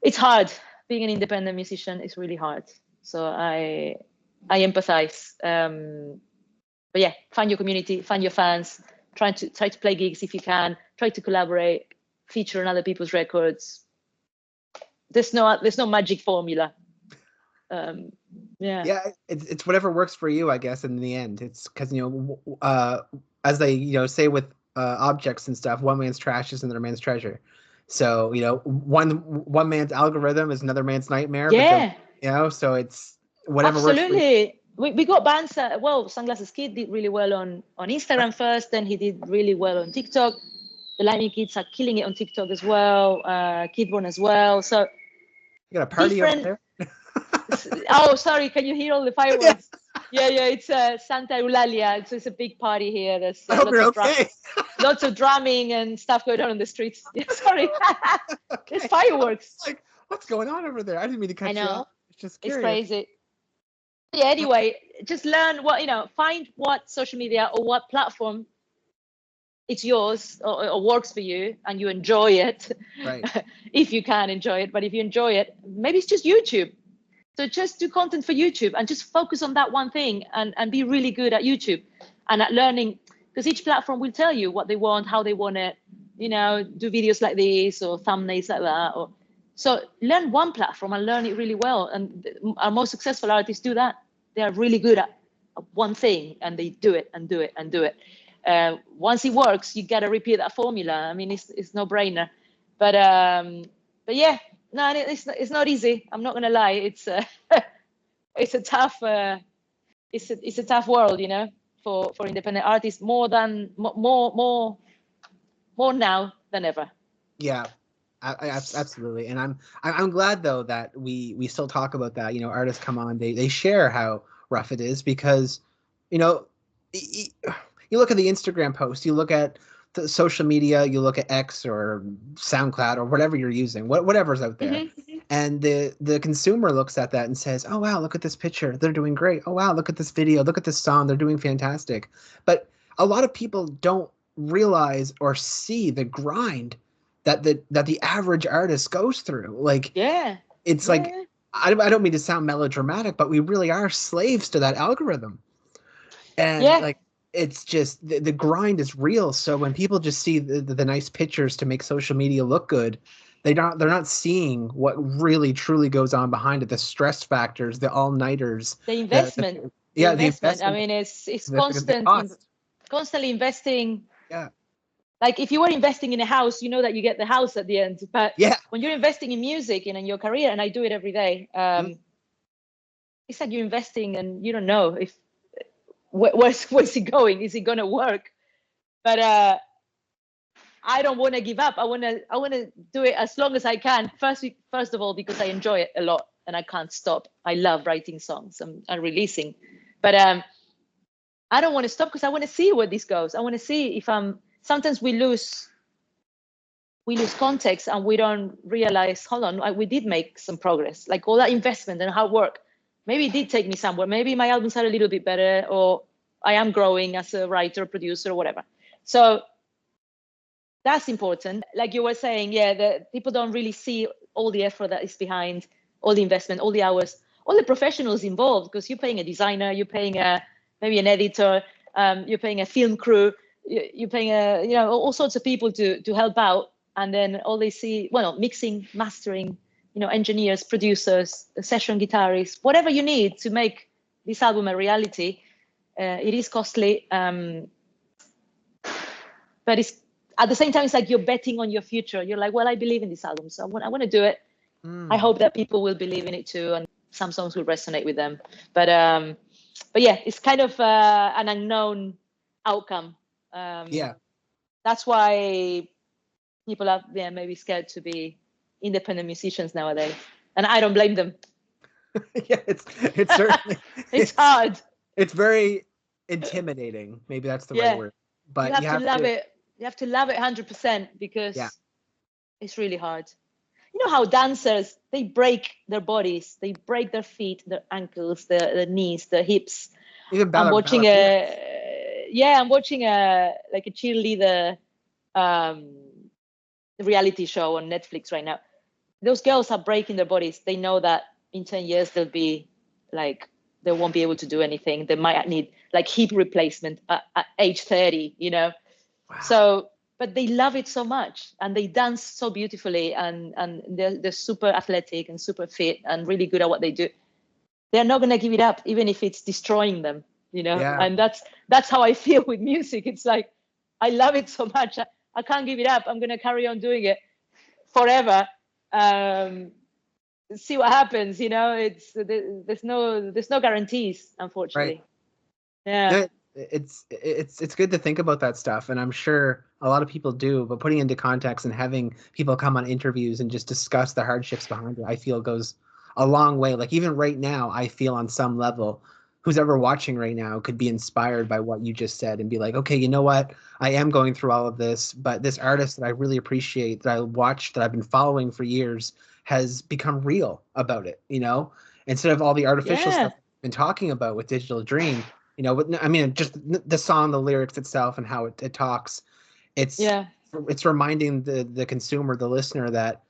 it's hard. Being an independent musician is really hard. So I empathize. But yeah, find your community, find your fans, try to play gigs if you can, try to collaborate, feature on other people's records. There's no magic formula. Yeah, it's whatever works for you, I guess. In the end, it's because as they say with objects and stuff, one man's trash is another man's treasure. So one man's algorithm is another man's nightmare. Yeah. But so it's whatever Absolutely. works for you. We got bands. Sunglasses Kid did really well on Instagram first, then he did really well on TikTok. The Lightning Kids are killing it on TikTok as well. Kidborn as well. So you got a party over there? Oh, sorry. Can you hear all the fireworks? Yeah. It's Santa Eulalia. It's a big party here. There's lots of drumming and stuff going on the streets. Yeah, sorry. There's fireworks. Like, what's going on over there? I didn't mean to cut you off. It's crazy. Yeah. Anyway, just learn find what social media or what platform it's yours or works for you, and you enjoy it. Right. If you can enjoy it, but if you enjoy it, maybe it's just YouTube. So just do content for YouTube and just focus on that one thing and be really good at YouTube and at learning, because each platform will tell you what they want, how they want it, do videos like this or thumbnails like that. So learn one platform and learn it really well. And our most successful artists do that. They are really good at one thing, and they do it and do it and do it. Once it works, you got to repeat that formula. I mean, it's no brainer. But yeah. No, it's not easy. I'm not gonna lie. It's a tough it's a tough world, for independent artists, more now than ever. Yeah, absolutely. And I'm glad though that we still talk about that. Artists come on, they share how rough it is, because you look at the Instagram post, you look at the social media, you look at X or SoundCloud or whatever you're using, whatever's out there. Mm-hmm. And the consumer looks at that and says, oh, wow, look at this picture. They're doing great. Oh, wow, look at this video. Look at this song. They're doing fantastic. But a lot of people don't realize or see the grind that the average artist goes through. Like, it's like, I don't mean to sound melodramatic, but we really are slaves to that algorithm. And like, it's just the grind is real. So when people just see the nice pictures to make social media look good, they're not seeing what really truly goes on behind it. The stress factors, the all-nighters, the investment. The investment. I mean, it's constantly investing. Yeah. Like if you were investing in a house, you know that you get the house at the end. But when you're investing in music and in your career, and I do it every day, it's like you're investing and you don't know if where's it going? Is it going to work? But I don't want to give up. I want to do it as long as I can. First of all, because I enjoy it a lot. and I can't stop. I love writing songs and releasing, but I don't want to stop because I want to see where this goes. I want to see if sometimes we lose context and we don't realize, hold on, we did make some progress. Like all that investment and hard work, maybe it did take me somewhere. Maybe my albums are a little bit better, or I am growing as a writer, producer, or whatever. So that's important. Like you were saying, the people don't really see all the effort that is behind, all the investment, all the hours, all the professionals involved, because you're paying a designer, you're paying maybe an editor, you're paying a film crew, you're paying all sorts of people to help out. And then all they see, mixing, mastering, engineers, producers, session guitarists, whatever you need to make this album a reality. It is costly, but it's at the same time, it's like you're betting on your future. You're like, well, I believe in this album, so I want to do it. I hope that people will believe in it too, and some songs will resonate with them. But yeah, it's kind of an unknown outcome. That's why people are maybe scared to be independent musicians nowadays, and I don't blame them. Yeah, it's certainly it's hard. It's very intimidating. Maybe that's the right word. But you have to love it. You have to love it 100% because it's really hard. You know how dancers, they break their bodies, they break their feet, their ankles, their knees, their hips. Even I'm watching a cheerleader reality show on Netflix right now. Those girls are breaking their bodies. They know that in 10 years they'll be like, they won't be able to do anything. They might need like hip replacement at age 30, Wow. So, but they love it so much, and they dance so beautifully, and they're super athletic and super fit and really good at what they do. They're not going to give it up, even if it's destroying them, Yeah. And that's how I feel with music. It's like, I love it so much. I can't give it up. I'm going to carry on doing it forever. See what happens, it's there's no guarantees, unfortunately. Right. It's good to think about that stuff, and I'm sure a lot of people do, but putting into context and having people come on interviews and just discuss the hardships behind it, I feel goes a long way. Like even right now, I feel on some level, who's ever watching right now could be inspired by what you just said and be like, okay, you know what? I am going through all of this, but this artist that I really appreciate, that I watched, that I've been following for years, has become real about it, instead of all the artificial stuff I've been talking about with Digital Dream, I mean, just the song, the lyrics itself and how it talks, it's reminding the consumer, the listener, that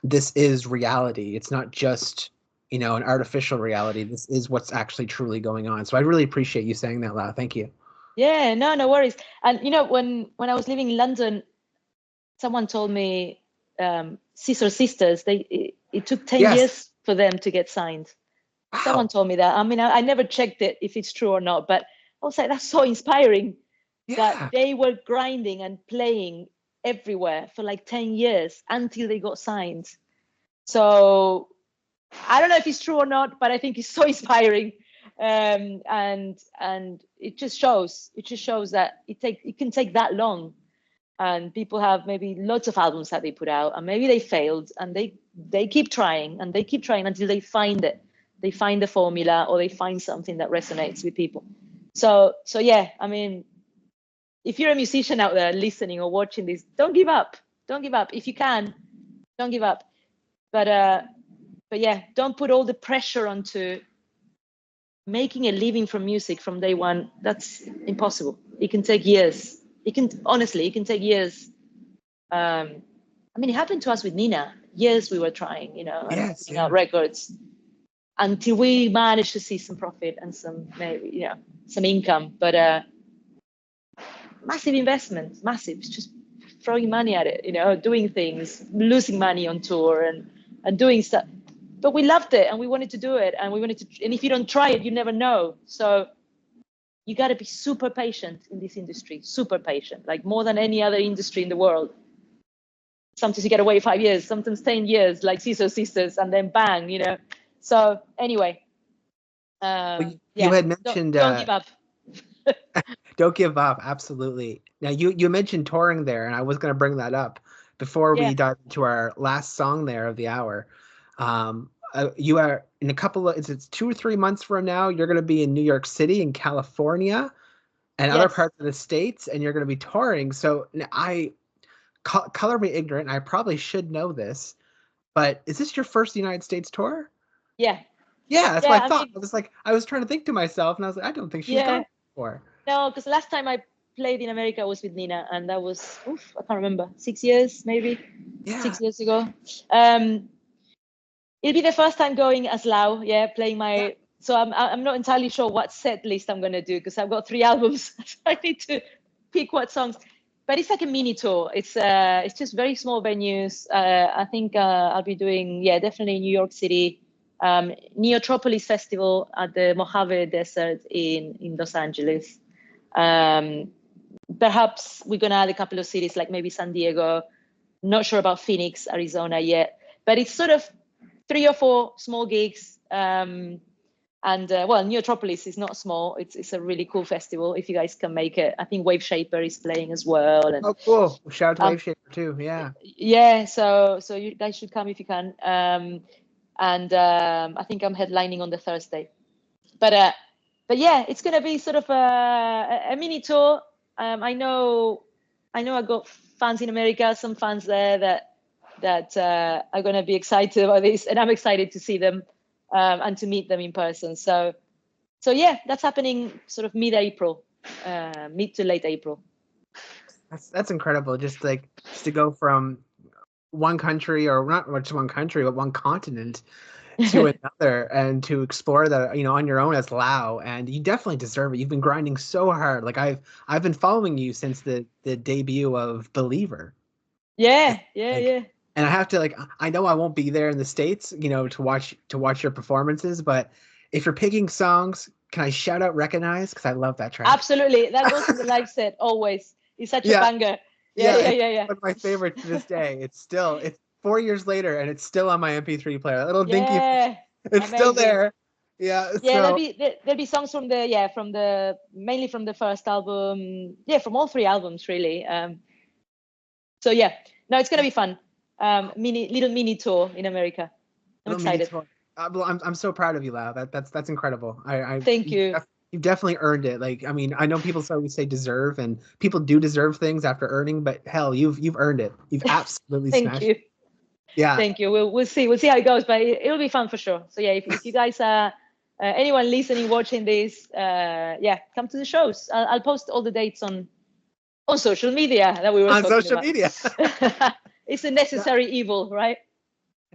this is reality. It's not just, an artificial reality. This is what's actually truly going on. So I really appreciate you saying that, Lau. Thank you. Yeah, no worries. And, when I was living in London, someone told me Scissor Sisters, it took 10 years for them to get signed. Wow. Someone told me that. I mean, I never checked it if it's true or not, but I was like, that's so inspiring that they were grinding and playing everywhere for like 10 years until they got signed. So I don't know if it's true or not, but I think it's so inspiring. And it just shows that it can take that long. And people have maybe lots of albums that they put out, and maybe they failed, and they keep trying until they find it. They find the formula, or they find something that resonates with people. So yeah, I mean, if you're a musician out there listening or watching this, don't give up. If you can, don't give up. But yeah, don't put all the pressure onto making a living from music from day one. That's impossible. It can take years. It can take years. I mean, it happened to us with Nina. Years we were trying, putting out records until we managed to see some profit and some income. But massive investment, massive. It's just throwing money at it, doing things, losing money on tour and doing stuff. But we loved it and we wanted to do it, and and if you don't try it, you never know. So you got to be super patient in this industry, super patient, like more than any other industry in the world. Sometimes you get away 5 years, sometimes 10 years, like Scissor Sisters, and then bang, So anyway, you had mentioned don't give up. Don't give up. Absolutely. Now you mentioned touring there, and I was going to bring that up before we dive into our last song there of the hour. you are in a couple of it's 2 or 3 months from now. You're going to be in New York City and California and other Yes. parts of the States, and you're going to be touring. So color me ignorant. I probably should know this, but is this your first United States tour? Yeah. Yeah, that's Yeah, what I I thought. mean- I was trying to think to myself, and I was like, I don't think she's Yeah. done it before. No, because last time I played in America was with Nina, and that was I can't remember, 6 years maybe, Yeah. 6 years ago. It'll be the first time going as Lau, playing my. Yeah. So I'm not entirely sure what set list I'm gonna do because I've got 3 albums. So I need to pick what songs. But it's like a mini tour. It's just very small venues. I think I'll be doing definitely New York City, Neotropolis Festival at the Mojave Desert in Los Angeles. Perhaps we're gonna add a couple of cities like maybe San Diego. Not sure about Phoenix, Arizona yet, but it's sort of 3 or 4 small gigs. Neotropolis is not small. It's a really cool festival. If you guys can make it, I think Wave Shaper is playing as well. And, oh, cool! Shout out to Wave Shaper too. Yeah. Yeah. So you guys should come if you can. I think I'm headlining on the Thursday. But yeah, it's gonna be sort of a mini tour. I know I got fans in America, some fans there that are gonna be excited about this, and I'm excited to see them. And to meet them in person. So yeah, that's happening sort of mid-April, mid to late April. That's incredible. Just to go from one country, or not just one country, but one continent to another, and to explore that, on your own as Lau. And you definitely deserve it. You've been grinding so hard. Like I've been following you since the debut of Believer. Yeah. And I have to I know I won't be there in the States, to watch your performances, but if you're picking songs, can I shout out Recognize? Because I love that track. Absolutely. That goes in the live set always. It's such a banger. Yeah. It's one of my favorites to this day. It's 4 years later and it's still on my MP3 player. That little dinky, it's amazing. Still there. Yeah. Yeah, there'll be songs from mainly from the first album. Yeah, from all 3 albums really. So yeah, no, it's gonna be fun. Little mini tour in America. I'm excited. I'm so proud of you, Lau. That's incredible. Thank you. You've definitely earned it. I know people always say deserve, and people do deserve things after earning, but hell, you've earned it. You've absolutely Thank you. It. Yeah. Thank you. We'll see how it goes, but it'll be fun for sure. So yeah, if you guys are anyone listening, watching this, come to the shows. I'll post all the dates on social media that we were talking social about. media. It's a necessary evil, right?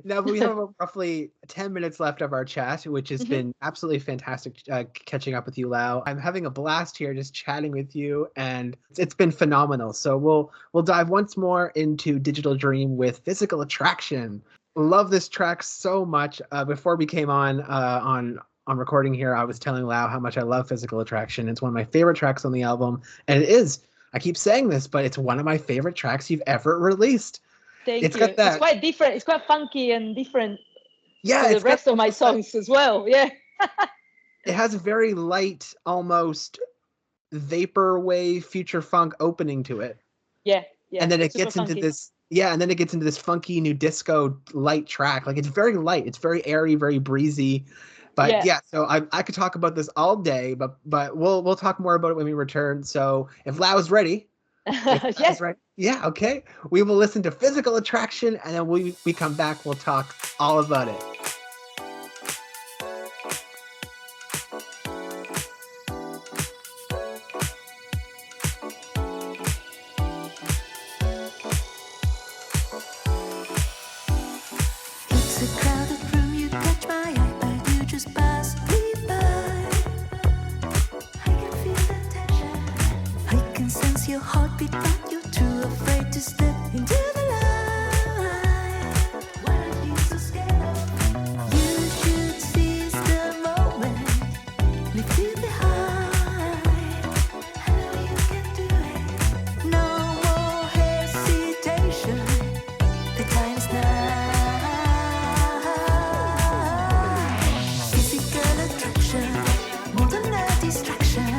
Now we have roughly 10 minutes left of our chat, which has been absolutely fantastic catching up with you, Lau. I'm having a blast here just chatting with you, and it's been phenomenal. So we'll dive once more into Digital Dream with Physical Attraction. Love this track so much. Before we came on recording here, I was telling Lau how much I love Physical Attraction. It's one of my favorite tracks on the album, and it is. I keep saying this, but it's one of my favorite tracks you've ever released. Thank you. Got that. It's quite different. It's quite funky and different. Yeah, to the rest of my songs as well. Yeah. It has a very light, almost vaporwave future funk opening to it. Yeah. And then it gets into this. Yeah, and then it gets into this funky new disco light track. It's very light. It's very airy, very breezy. But so I could talk about this all day, but we'll talk more about it when we return. So if Lau's ready. Yes. Right. Yeah, okay. We will listen to Physical Attraction, and then we come back, we'll talk all about it. It's a crowded room, you catch my eye, but you just pass me by. I can feel the tension. I can sense your heartbeat, but you're too afraid to step into the light. Why are you so scared? You should seize the moment, leave you behind. I know you can do it. No more hesitation. The time is now. Physical attraction, more than a distraction.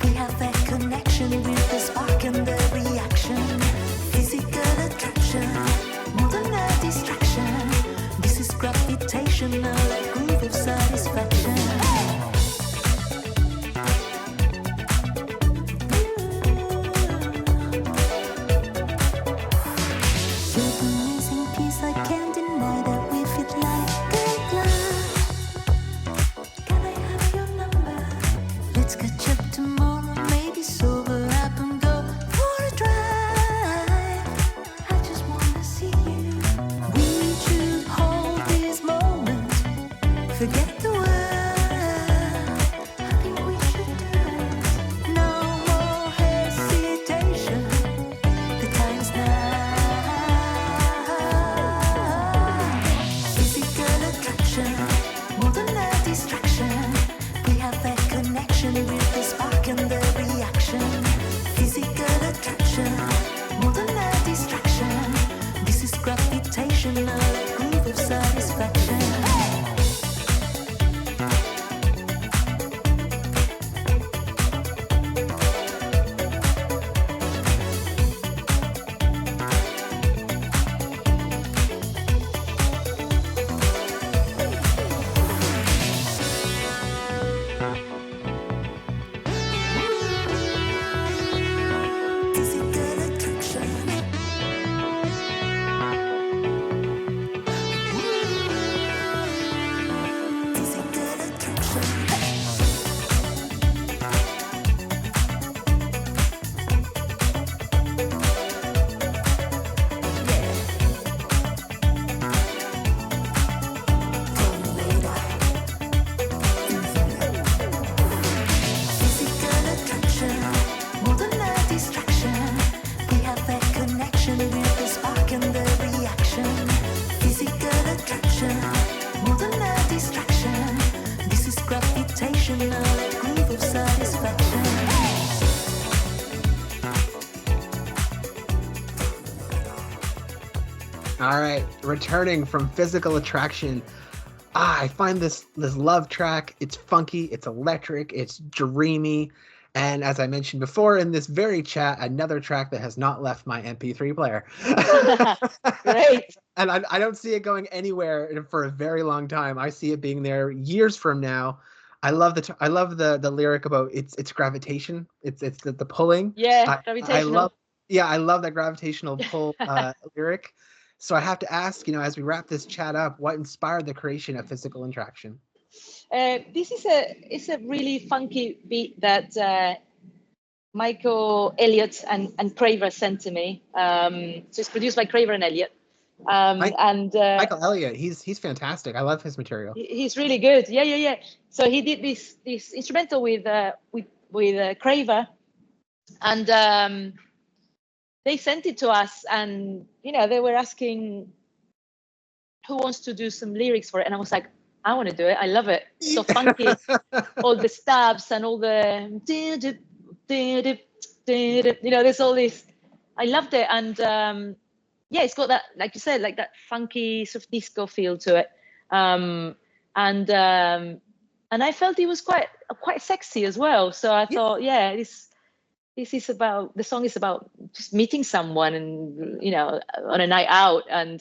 We have that connection with the spark and the reaction. gravitation, a groove of satisfaction. All right, returning from Physical Attraction. I find this love track. It's funky, it's electric, it's dreamy, and as I mentioned before in this very chat, another track that has not left my MP3 player. Great. And I don't see it going anywhere for a very long time. I see it being there years from now. I love the lyric about it's gravitation. It's the pulling. Yeah, gravitational. I love that gravitational pull lyric. So I have to ask, as we wrap this chat up, what inspired the creation of Physical Attraction? This is a really funky beat that Michael Elliott and Craver sent to me. So it's produced by Craver and Elliott. Michael Elliott, he's fantastic. I love his material. He's really good. Yeah. So he did this instrumental with Craver, and they sent it to us, and they were asking who wants to do some lyrics for it, and I was like, I want to do it. I love it. So funky, all the stabs and all the there's all this. I loved it, and it's got that, like you said, like that funky sort of disco feel to it, and I felt it was quite sexy as well. So I thought, this is about, the song is about just meeting someone and, on a night out, and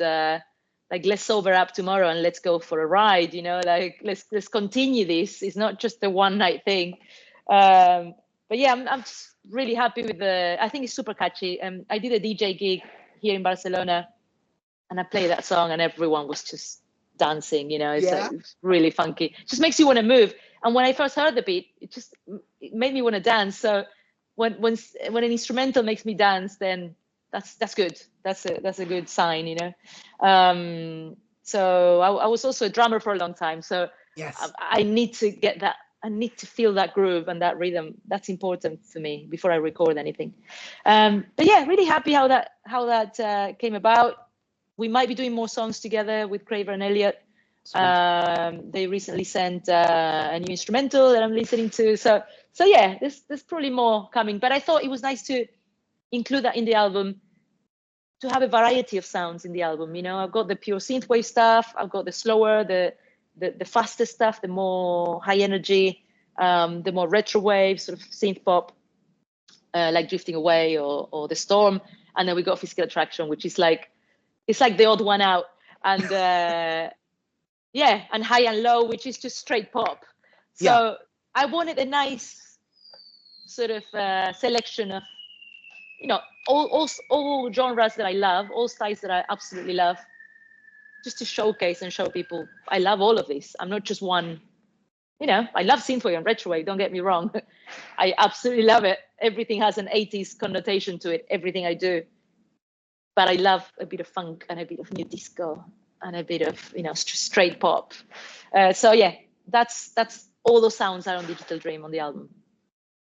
like, let's sober up tomorrow and let's go for a ride, like let's continue this. It's not just a one night thing. But yeah, I'm just really happy with I think it's super catchy. I did a DJ gig here in Barcelona and I played that song and everyone was just dancing, it's really funky. It just makes you want to move. And when I first heard the beat, it made me want to dance. So when an instrumental makes me dance, then that's good. That's a good sign, So I was also a drummer for a long time. So yes, I need to get that. I need to feel that groove and that rhythm. That's important for me before I record anything. But yeah, really happy how that came about. We might be doing more songs together with Craver and Elliott. They recently sent a new instrumental that I'm listening to. So yeah, there's probably more coming. But I thought it was nice to include that in the album, to have a variety of sounds in the album. I've got the pure synthwave stuff. I've got the slower, the faster stuff, the more high energy, the more retro wave, sort of synth pop, like Drifting Away or The Storm. And then we got Physical Attraction, which is like, it's like the odd one out. And and High and Low, which is just straight pop. So I wanted a nice sort of selection of, all genres that I love, all styles that I absolutely love, just to showcase and show people I love all of this. I'm not just one, I love synthwave and retrowave, don't get me wrong. I absolutely love it. Everything has an 80s connotation to it, everything I do. But I love a bit of funk and a bit of new disco and a bit of, straight pop. So yeah, that's all those sounds are on Digital Dream on the album.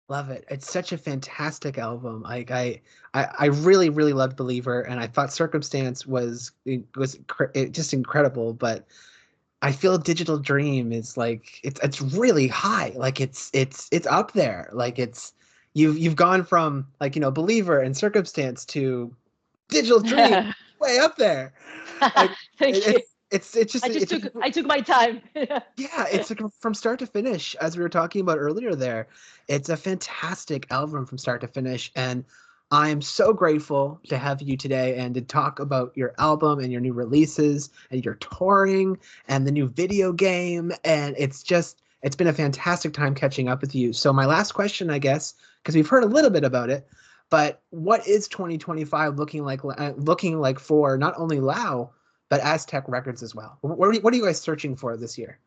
Love it. It's such a fantastic album. Like I really, really loved Believer, and I thought Circumstance was just incredible. But I feel Digital Dream is like it's really high. Like it's up there. Like you've gone from like Believer and Circumstance to Digital Dream way up there. Like, Thank you. It's just I took my time. yeah, it's like from start to finish, as we were talking about earlier there. It's a fantastic album from start to finish, and I'm so grateful to have you today and to talk about your album and your new releases and your touring and the new video game. And it's been a fantastic time catching up with you. So my last question, I guess, because we've heard a little bit about it, but what is 2025 looking like for not only Lau, but Aztec Records as well? What are you guys searching for this year?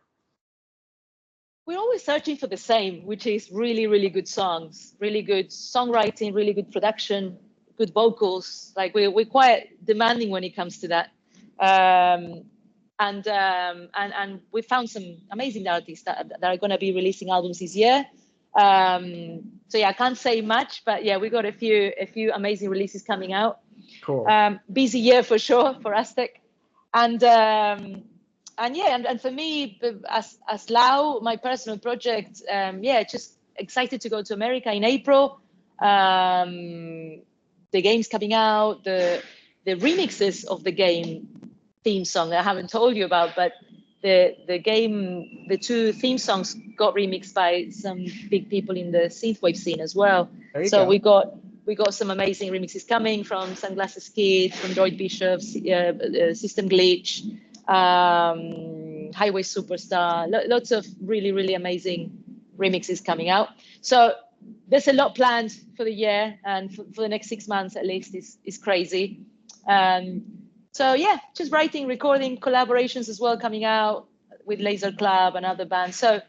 We're always searching for the same, which is really, really good songs, really good songwriting, really good production, good vocals. Like we're quite demanding when it comes to that. And we found some amazing artists that are going to be releasing albums this year. So yeah, I can't say much, but yeah, we got a few amazing releases coming out. Cool. Busy year for sure for Aztec. And for me, as Lau, my personal project, just excited to go to America in April. The game's coming out, the remixes of the game theme song that I haven't told you about, but the two theme songs got remixed by some big people in the synthwave scene as well. So we got some amazing remixes coming from Sunglasses Kid, from Droid Bishop, System Glitch, Highway Superstar, lots of really, really amazing remixes coming out. So there's a lot planned for the year, and for the next 6 months at least is crazy. So yeah, just writing, recording, collaborations as well coming out with Laser Club and other bands. So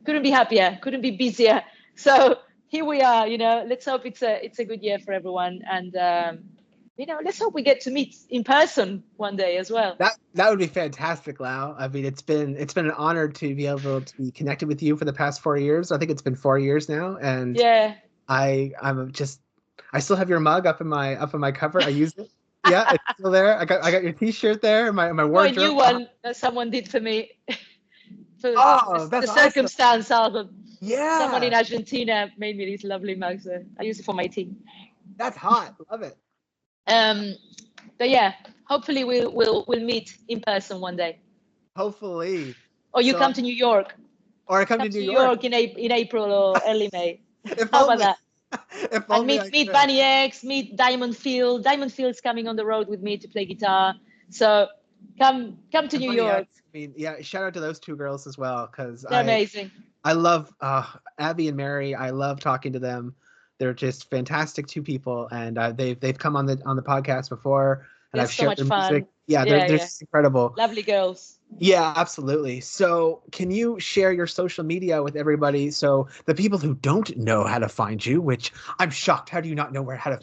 couldn't be happier, couldn't be busier. So here we are, let's hope it's a good year for everyone. And, let's hope we get to meet in person one day as well. That would be fantastic, Lau. I mean, it's been an honor to be able to be connected with you for the past 4 years. I think it's been 4 years now. And yeah, I still have your mug up in my cover. I use it. Yeah, it's still there. I got your T-shirt there. My wardrobe. A new one that someone did for me. For that's the awesome. Circumstance album. Yeah. Someone in Argentina made me these lovely mugs. So I use it for my team. That's hot. Love it. But yeah, hopefully we'll meet in person one day. Hopefully. Or you come to New York. Or I come to New York in April or early May. How about that? And meet Bunny X, meet Diamond Field. Diamond Field's coming on the road with me to play guitar. So come to New York. X, I mean, yeah, shout out to those two girls as well, because they're amazing. I love Abby and Mary. I love talking to them. They're just fantastic two people, and they've come on the podcast before, and I've shared their music. Yeah, they're just incredible. Lovely girls. Yeah, absolutely. So can you share your social media with everybody, so the people who don't know how to find you, which I'm shocked, how do you not know how to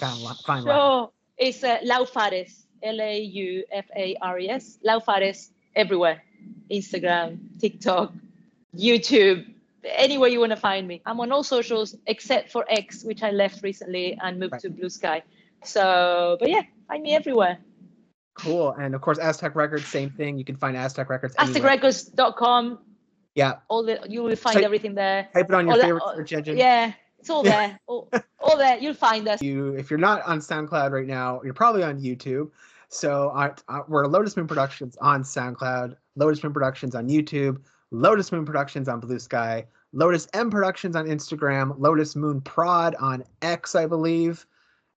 find Sure. It's Lau Fares, Laufares, Lau Fares everywhere. Instagram, TikTok, YouTube, anywhere you want to find me. I'm on all socials except for X, which I left recently and moved to Blue Sky. So, but yeah, find me everywhere. Cool. And of course, Aztec Records, same thing. You can find Aztec Records anywhere. AztecRecords.com. Yeah. You will find everything there. Type it on your favorite search engine. Yeah, it's all there. all there. You'll find us. If you're not on SoundCloud right now, you're probably on YouTube. So we're Lotus Moon Productions on SoundCloud, Lotus Moon Productions on YouTube, Lotus Moon Productions on Blue Sky, Lotus M Productions on Instagram, Lotus Moon Prod on X, I believe.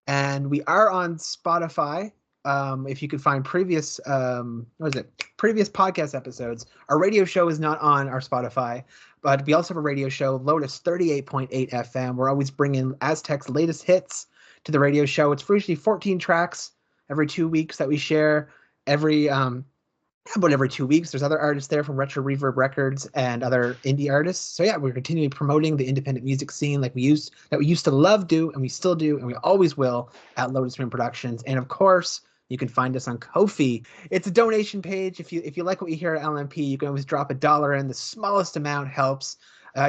And we are on Spotify. If you could find previous podcast episodes. Our radio show is not on our Spotify, but we also have a radio show, Lotus 38.8 FM. We're always bringing Aztec's latest hits to the radio show. It's usually 14 tracks every 2 weeks that we share about every 2 weeks. There's other artists there from Retro Reverb Records and other indie artists. So yeah, we're continually promoting the independent music scene like we used to love do, and we still do, and we always will at Lotus Moon Productions. And of course, you can find us on Ko-fi. It's a donation page. If you like what you hear at LMP, you can always drop $1 in. The smallest amount helps.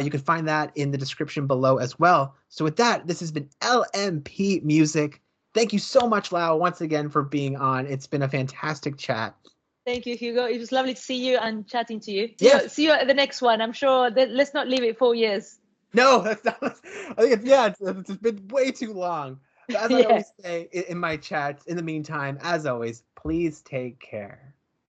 You can find that in the description below as well. So with that, this has been LMP Music. Thank you so much, Lau, once again for being on. It's been a fantastic chat. Thank you, Hugo. It was lovely to see you and chatting to you. Yeah. See you at the next one. I'm sure let's not leave it 4 years. No, that's not. I think it's been way too long. As I Yeah. always say in my chats, in the meantime, as always, please take care.